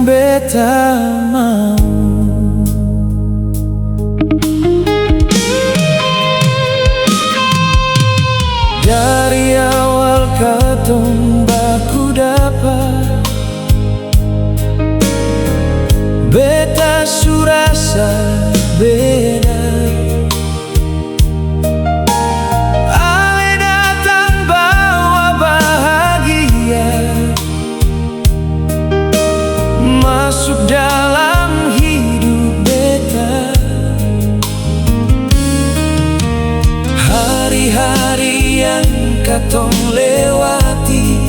beta mau. Dari awal katong baku dapat, beta su rasa beda. Ale datang bawa bahagia, masuk dalam hidup beta. Hari-hari yang katong lewati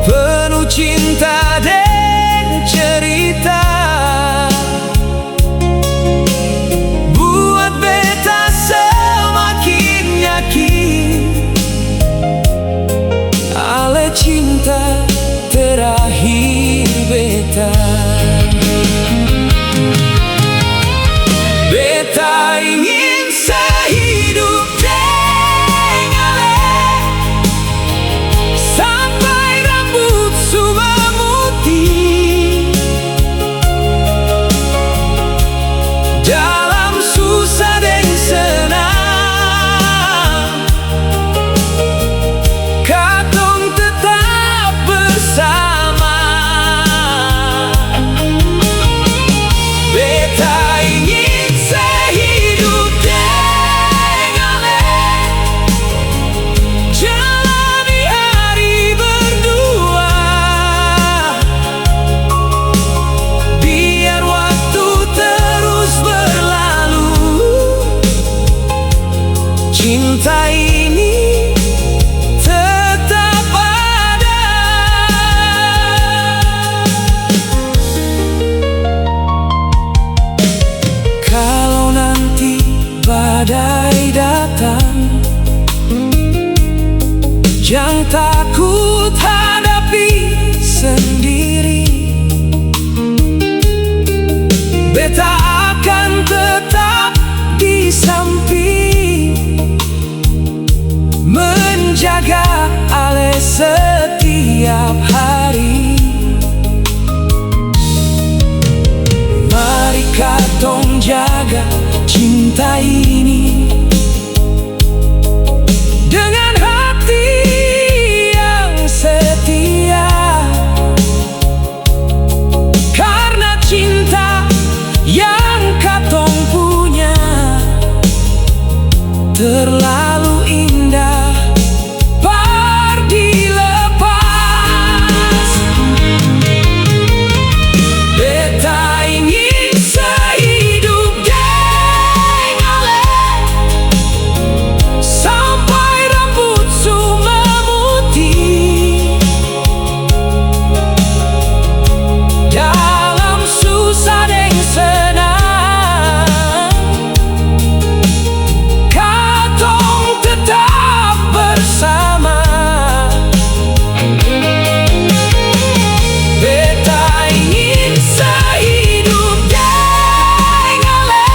penuh cinta dan cerita, buat beta semakin yakin ale cinta terakhir beta. Beta ingin sehidup dengan ale sampai rambut su memutih. Dalam susah dan senang katong tetap bersama. Beta ingin sehidup dengan ale, jalani hari berdua, biar waktu terus berlalu. Cinta ini tetap ada. Kalau nanti badai datang, jangan takut hadapi sendiri. Beta akan tetap di samping, menjaga ale setiap hari. Mari katong jaga cinta ini dengan hati yang setia, karena cinta yang katong punya terlalu indah par dilepas. Beta ingin sehidup dengan ale sampai rambut su memutih. Dalam susah dan senang katong tetap bersama. Beta ingin sehidup dengan ale,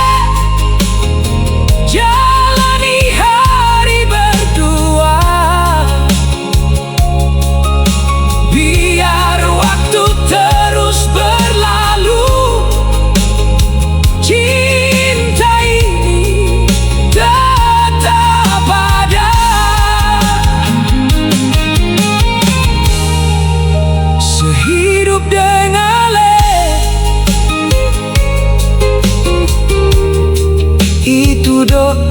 jalani hari berdua, biar waktu terus berlalu. Cinta ini tetap ada. Sehidup dengan ale, itu doa